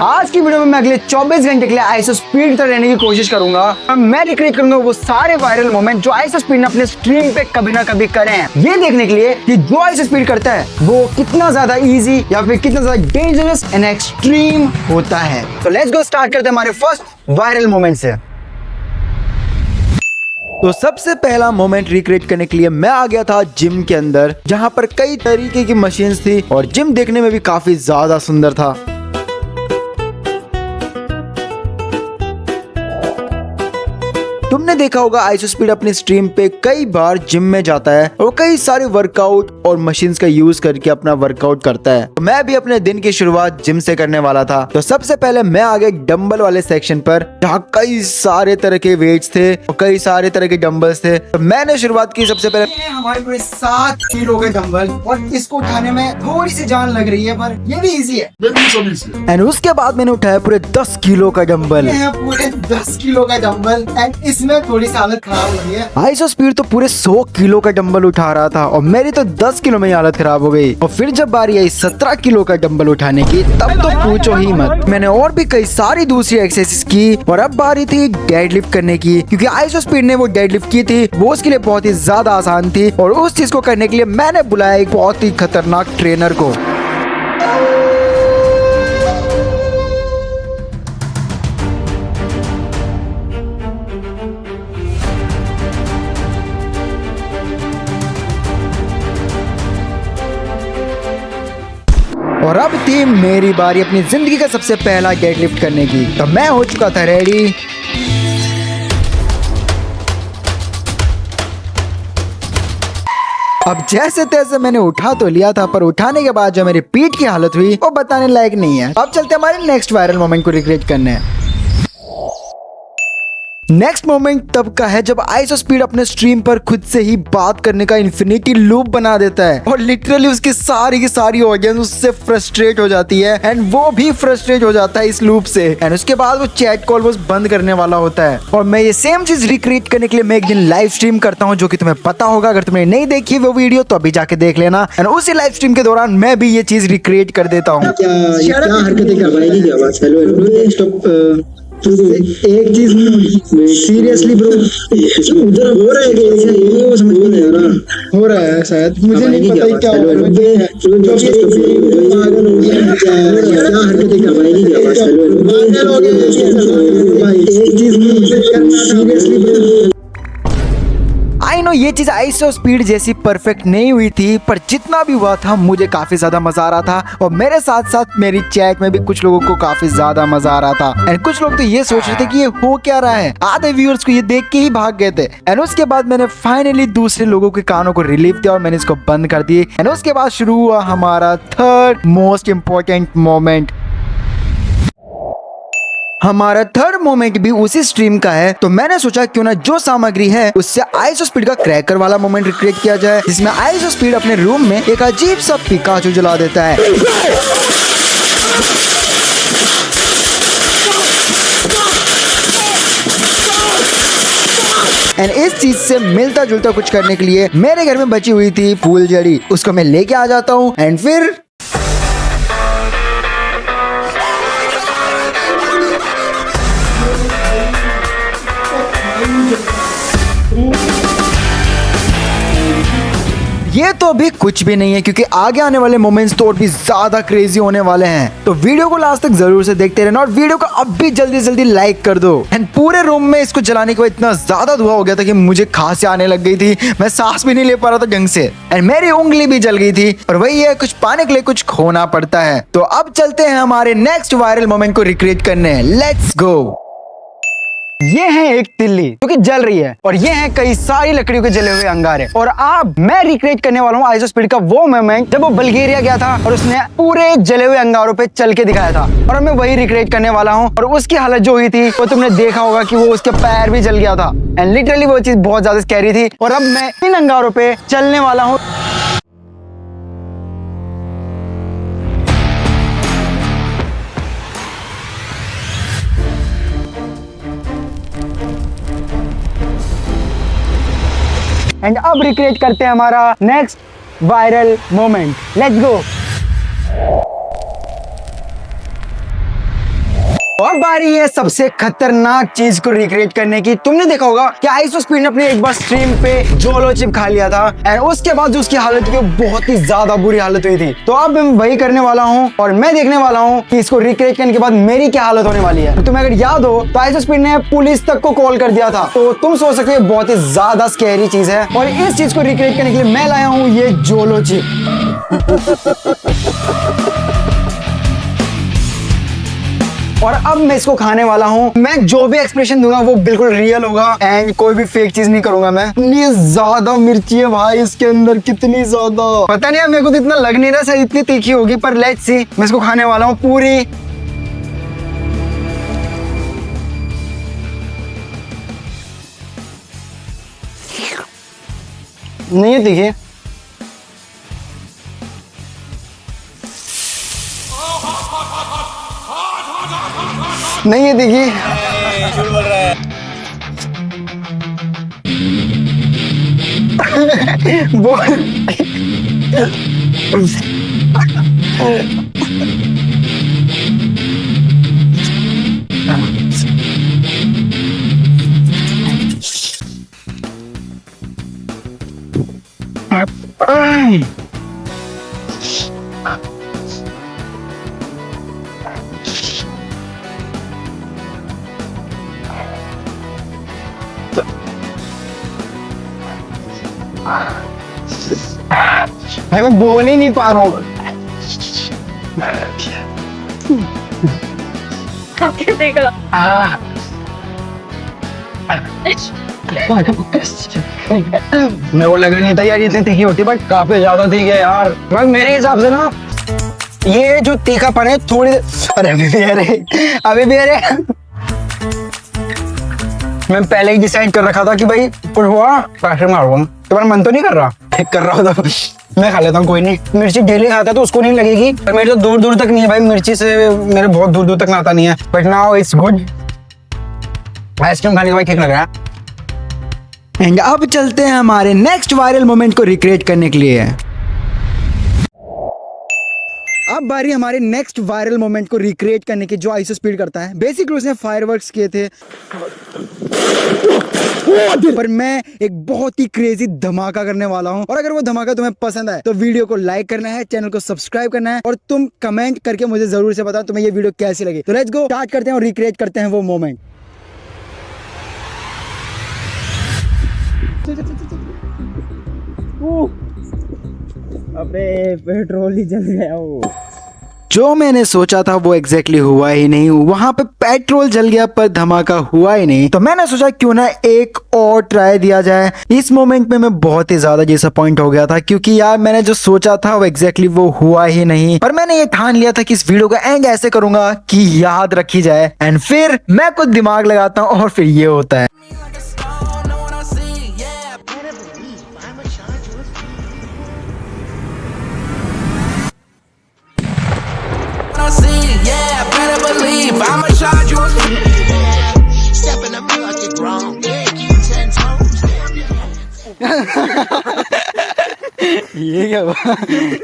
आज की वीडियो में मैं अगले 24 घंटे के लिए आईएसओ स्पीड की तरह रहने की कोशिश करूंगा। मैं रिक्रिएट करूंगा वो सारे वायरल मोमेंट जो आईएसओ स्पीड ने अपने स्ट्रीम पे कभी ना कभी करे हैं, ये देखने के लिए कि जो आईएसओ स्पीड करता है वो कितना ज्यादा इजी या फिर कितना ज्यादा डेंजरस एंड एक्सट्रीम होता है। तो लेट्स गो, स्टार्ट करते हैं हमारे फर्स्ट वायरल मोमेंट से। तो सबसे पहला मोमेंट रिक्रिएट करने के लिए मैं आ गया था जिम के अंदर, जहां पर कई तरीके की मशीन्स थी और जिम देखने में भी काफी ज्यादा सुंदर था। तुमने देखा होगा आईएसओ स्पीड अपनी स्ट्रीम पे कई बार जिम में जाता है और कई सारे वर्कआउट और मशीन्स का यूज करके अपना वर्कआउट करता है। तो मैं भी अपने दिन की शुरुआत जिम से करने वाला था। तो सबसे पहले मैं आ गया डंबल वाले सेक्शन पर, जहाँ कई सारे तरह के वेट्स थे और कई सारे तरह के डंबल्स थे। तो मैंने शुरुआत की सबसे पहले हमारे पूरे 7 किलो के डंबल, और इसको उठाने में थोड़ी सी जान लग रही है पर ये भी इजी है। एंड उसके बाद मैंने उठाया पूरे 10 किलो का डंबल। पूरे 10 किलो का डंबल एंड इसमें थोड़ी सी हालत खराब हो गई है। आईएसओ स्पीड तो पूरे 100 किलो का डंबल उठा रहा था और मेरी तो 10 किलो में ही हालत खराब हो गई। और फिर जब बारी आई 17 किलो का डंबल उठाने की, तब तो पूछो ही मत। मैंने और भी कई सारी दूसरी एक्सरसाइज की और अब बारी थी डेडलिफ्ट करने की, क्योंकि आईएसओ स्पीड ने वो डेडलिफ्ट की थी वो उसके लिए बहुत ही ज्यादा आसान थी। और उस चीज को करने के लिए मैंने बुलाया एक बहुत ही खतरनाक ट्रेनर को। और अब थी मेरी बारी अपनी जिंदगी का सबसे पहला डेडलिफ्ट करने की। तो मैं हो चुका था रेडी। अब जैसे तैसे मैंने उठा तो लिया था, पर उठाने के बाद जो मेरी पीठ की हालत हुई वो बताने लायक नहीं है। अब चलते हमारे नेक्स्ट वायरल मोमेंट को रिक्रिएट करने। नेक्स्ट मोमेंट तब का है जब आईएसओ स्पीड अपने स्ट्रीम पर खुद से ही बात करने का इन्फिनिटी लूप बना देता है और लिटरली उसकी सारी की सारी ऑडियंस उससे फ्रस्ट्रेट हो जाती है एंड वो भी फ्रस्ट्रेट हो जाता है इस लूप से। एंड उसके बाद वो चैट कॉल वो बंद करने वाला होता है। और मैं ये सेम चीज रिक्रिएट करने के लिए मैं एक दिन लाइव स्ट्रीम करता हूँ, जो कि तुम्हें पता होगा। अगर तुमने नहीं देखी वो वीडियो तो अभी जाके देख लेना। एंड उसी लाइव स्ट्रीम के दौरान मैं भी ये चीज रिक्रिएट कर देता हूँ। एक चीज सीरियसली ब्रो, उधर हो रहा है ये वो समझ में नहीं आ रहा। हो रहा है शायद, मुझे नहीं पता ही क्या हो रहा है। पागल हो गया, क्या हरकतें कर रहा है, क्या बात पागल हो गया। एक चीज सीरियसली ब्रो, आई नो ये चीज आईएसओ स्पीड जैसी परफेक्ट नहीं हुई थी, पर जितना भी हुआ था मुझे काफी ज्यादा मजा आ रहा था। और मेरे साथ साथ मेरी चैट में भी कुछ लोगों को काफी ज्यादा मजा आ रहा था। एंड कुछ लोग तो ये सोच रहे थे कि ये हो क्या रहा है। आधे व्यूअर्स को ये देख के ही भाग गए थे। एंड उसके बाद मैंने फाइनली दूसरे लोगों के कानों को रिलीफ दिया और मैंने इसको बंद कर दिए। एंड उसके बाद शुरू हुआ हमारा थर्ड मोस्ट इम्पोर्टेंट मोमेंट। हमारा थर्ड मोमेंट भी उसी स्ट्रीम का है। तो मैंने सोचा क्यों ना जो सामग्री है उससे आईएसओ स्पीड का क्रैकर वाला मोमेंट रिक्रिएट किया जाए, जिसमें आईएसओ स्पीड अपने रूम में एक अजीब सा पिकाचू जला देता है। एंड इस चीज से मिलता जुलता कुछ करने के लिए मेरे घर में बची हुई थी फूल जड़ी, उसको मैं लेके आ जाता हूँ। एंड फिर ये तो अभी कुछ भी नहीं है, क्योंकि आगे आने वाले मोमेंट्स तो और भी ज्यादा क्रेजी होने वाले हैं। तो वीडियो को लास्ट तक जरूर से देखते रहना और वीडियो को अब भी जल्दी जल्दी लाइक कर दो। एंड पूरे रूम में इसको जलाने के बाद इतना ज्यादा धुआं हो गया था कि मुझे खांसी आने लग गई थी। मैं सांस भी नहीं ले पा रहा था ढंग से एंड मेरी उंगली भी जल गई थी। और वही है, कुछ पाने के लिए कुछ खोना पड़ता है। तो अब चलते हैं हमारे नेक्स्ट वायरल मोमेंट को रिक्रिएट करने। Let's go. ये है एक तिल्ली जो कि जल रही है और ये है कई सारी लकड़ियों के जले हुए अंगारे। और अब मैं रिक्रिएट करने वाला हूँ आईएसओ स्पीड का वो मोमेंट जब वो बल्गेरिया गया था और उसने पूरे जले हुए अंगारों पे चल के दिखाया था। और मैं वही रिक्रिएट करने वाला हूँ। और उसकी हालत जो हुई थी वो तुमने देखा होगा कि वो उसके पैर भी जल गया था। एंड लिटरली वो चीज बहुत ज्यादा स्कैरी थी। और अब मैं इन अंगारों पे चलने वाला हूँ। एंड अब रिक्रिएट करते हैं हमारा next viral moment. Let's go. और बारी है सबसे खतरनाक चीज को रिक्रिएट करने की। तुमने देखा होगा कि आइसोस्पीड ने अपने एक बार स्ट्रीम पे जोलो चिप खा लिया था एंड उसके बाद जो उसकी हालत हुई बहुत ही ज्यादा बुरी हालत हुई थी। तो अब मैं वही करने वाला हूँ और मैं देखने वाला हूँ कि इसको रिक्रिएट करने के बाद मेरी क्या हालत होने वाली है। तो तुम्हें अगर याद हो तो आइसोस्पीड ने पुलिस तक को कॉल कर दिया था। तो तुम सोच सकते हो बहुत ही ज्यादा स्कैरी चीज है और इस चीज को रिक्रिएट करने के लिए मैं लाया हूँ ये जोलो चिप। और अब मैं इसको खाने वाला हूँ। मैं जो भी एक्सप्रेशन दूंगा वो बिल्कुल रियल होगा एंड कोई भी फेक चीज नहीं करूंगा मैं। इतनी ज्यादा मिर्ची है भाई इसके अंदर, कितनी ज्यादा पता नहीं है, मेरे को तो इतना लग नहीं रहा शायद इतनी तीखी होगी, पर लेट्स सी। मैं इसको खाने वाला हूँ पूरी। नहीं है तीखी, नहीं है देखिए। झूठ बोल रहा है। भाई मैं बोल ही नहीं पा रहा हूँ। मेरे को लग नहीं था यार इतनी तीखी होती, बट काफी ज्यादा तीखी है यार। बस मेरे हिसाब से ना ये जो तीखापन है थोड़ी, अरे अभी भी अरे मैं पहले ही डिसाइड कर रखा था कि भाई कुछ हुआ पैसे मारूंगा। तुम्हारा मन तो नहीं कर रहा? कर रहा हो तो मैं खा लेता हूँ, कोई नहीं। मिर्ची डेली खाता है तो उसको नहीं लगेगी, पर मेरे तो दूर दूर तक नहीं है भाई, मिर्ची से मेरे बहुत दूर दूर तक नाता नहीं है। But now it's good. Ice cream खाने के बाद ठीक लग रहा है। एंड अब चलते हैं हमारे नेक्स्ट वायरल मोमेंट को रिक्रिएट करने के लिए। अब बारी हमारे नेक्स्ट वायरल मोमेंट को रिक्रिएट करने की, जो आइसोस्पीड करता है। बेसिकली उसने फायरवर्क्स किए थे, पर मैं एक बहुत ही क्रेजी धमाका करने वाला हूं। और अगर वो धमाका तुम्हें पसंद आए तो वीडियो को लाइक करना है, चैनल को सब्सक्राइब करना है और तुम कमेंट करके मुझे जरूर से बताओ तुम्हें ये वीडियो कैसी लगी। तो लेट्स गो, स्टार्ट करते हैं और रिक्रिएट करते हैं वो मोमेंट। अबे पेट्रोल ही जल गया वो। जो मैंने सोचा था वो एग्जैक्टली हुआ ही नहीं। वहां पे पेट्रोल जल गया पर धमाका हुआ ही नहीं। तो मैंने सोचा क्यों ना एक और ट्राई दिया जाए। इस मोमेंट में मैं बहुत ही ज्यादा डिसअपॉइंट हो गया था, क्योंकि यार मैंने जो सोचा था वो एग्जैक्टली वो हुआ ही नहीं। पर मैंने ये ठान लिया था कि इस वीडियो का एंड ऐसे करूंगा कि याद रखी जाए। एंड फिर मैं कुछ दिमाग लगाता हूँ और फिर ये होता है। I'ma charge you a fee. Step in the mirror, I get wrong. Yeah, keep 10 toes. ये क्या हुआ?